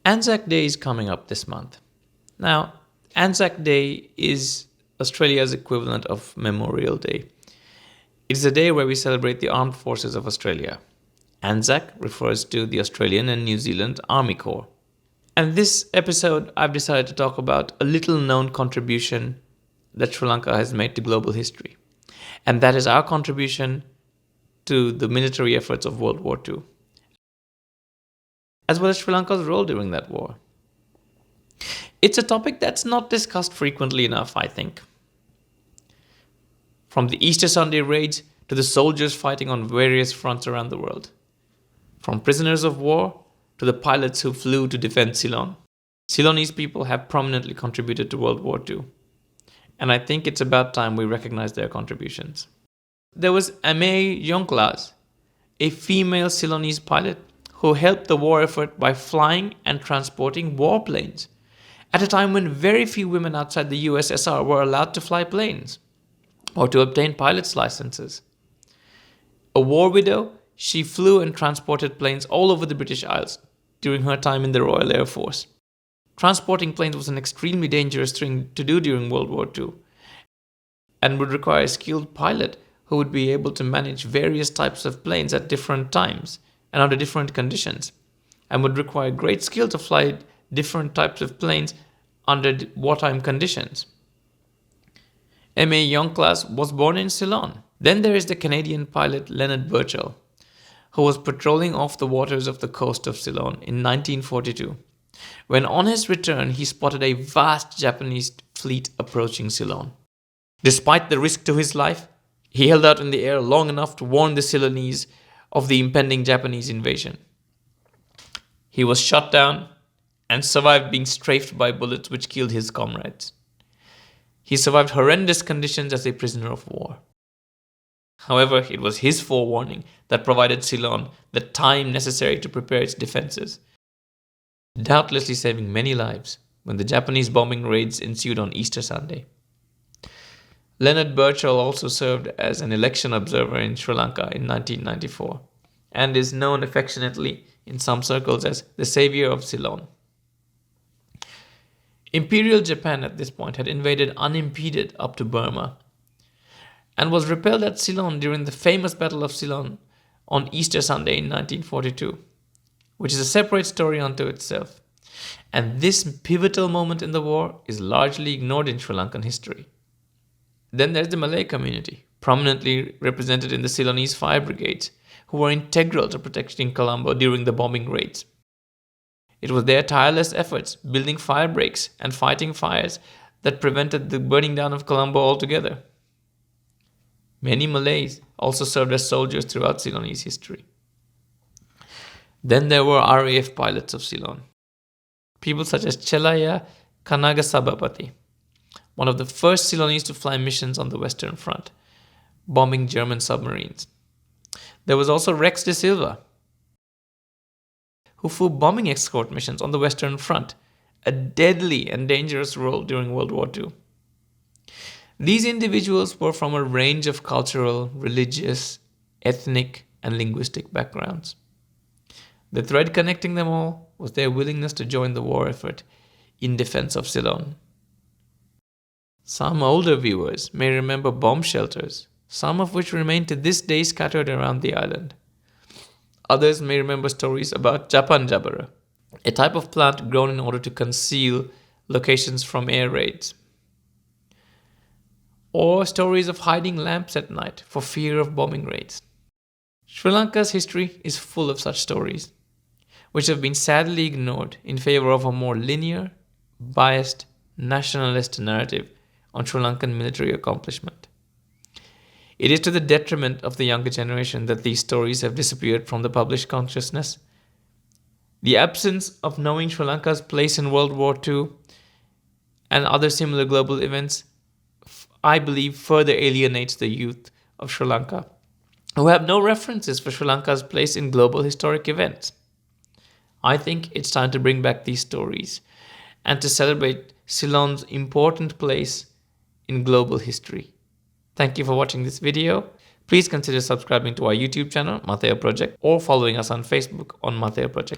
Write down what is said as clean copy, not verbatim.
Anzac Day is coming up this month. Now, Anzac Day is Australia's equivalent of Memorial Day. It is a day where we celebrate the armed forces of Australia. Anzac refers to the Australian and New Zealand Army Corps. And this episode, I've decided to talk about a little known contribution that Sri Lanka has made to global history. And that is our contribution to the military efforts of World War II, as well as Sri Lanka's role during that war. It's a topic that's not discussed frequently enough, I think. From the Easter Sunday raids to the soldiers fighting on various fronts around the world. From prisoners of war to the pilots who flew to defend Ceylon. Ceylonese people have prominently contributed to World War II. And I think it's about time we recognize their contributions. There was Ame Yonklas, a female Ceylonese pilot who helped the war effort by flying and transporting warplanes at a time when very few women outside the USSR were allowed to fly planes or to obtain pilot's licenses. A war widow, she flew and transported planes all over the British Isles during her time in the Royal Air Force. Transporting planes was an extremely dangerous thing to do during World War II and would require a skilled pilot who would be able to manage various types of planes at different times and under different conditions, and would require great skill to fly different types of planes under wartime conditions. M.A. Youngclass was born in Ceylon. Then there is the Canadian pilot Leonard Burchell, who was patrolling off the waters of the coast of Ceylon in 1942, when on his return he spotted a vast Japanese fleet approaching Ceylon. Despite the risk to his life, he held out in the air long enough to warn the Ceylonese of the impending Japanese invasion. He was shot down and survived being strafed by bullets which killed his comrades. He survived horrendous conditions as a prisoner of war. However, it was his forewarning that provided Ceylon the time necessary to prepare its defenses, doubtlessly saving many lives when the Japanese bombing raids ensued on Easter Sunday. Leonard Burchell also served as an election observer in Sri Lanka in 1994 and is known affectionately in some circles as the savior of Ceylon. Imperial Japan at this point had invaded unimpeded up to Burma and was repelled at Ceylon during the famous Battle of Ceylon on Easter Sunday in 1942, which is a separate story unto itself. And this pivotal moment in the war is largely ignored in Sri Lankan history. Then there's the Malay community, prominently represented in the Ceylonese fire brigades, who were integral to protecting Colombo during the bombing raids. It was their tireless efforts, building fire breaks and fighting fires, that prevented the burning down of Colombo altogether. Many Malays also served as soldiers throughout Ceylonese history. Then there were RAF pilots of Ceylon. People such as Chelaya Kanagasabapati, one of the first Ceylonese to fly missions on the Western Front, bombing German submarines. There was also Rex de Silva, who flew bombing escort missions on the Western Front, a deadly and dangerous role during World War II. These individuals were from a range of cultural, religious, ethnic, and linguistic backgrounds. The thread connecting them all was their willingness to join the war effort in defense of Ceylon. Some older viewers may remember bomb shelters, some of which remain to this day scattered around the island. Others may remember stories about Japan Jabara, a type of plant grown in order to conceal locations from air raids. Or stories of hiding lamps at night for fear of bombing raids. Sri Lanka's history is full of such stories, which have been sadly ignored in favor of a more linear, biased, nationalist narrative on Sri Lankan military accomplishment. It is to the detriment of the younger generation that these stories have disappeared from the published consciousness. The absence of knowing Sri Lanka's place in World War II and other similar global events, I believe, further alienates the youth of Sri Lanka, who have no references for Sri Lanka's place in global historic events. I think it's time to bring back these stories and to celebrate Ceylon's important place in global history. Thank you for watching this video. Please consider subscribing to our YouTube channel, Matheo Project, or following us on Facebook on Matheo Project.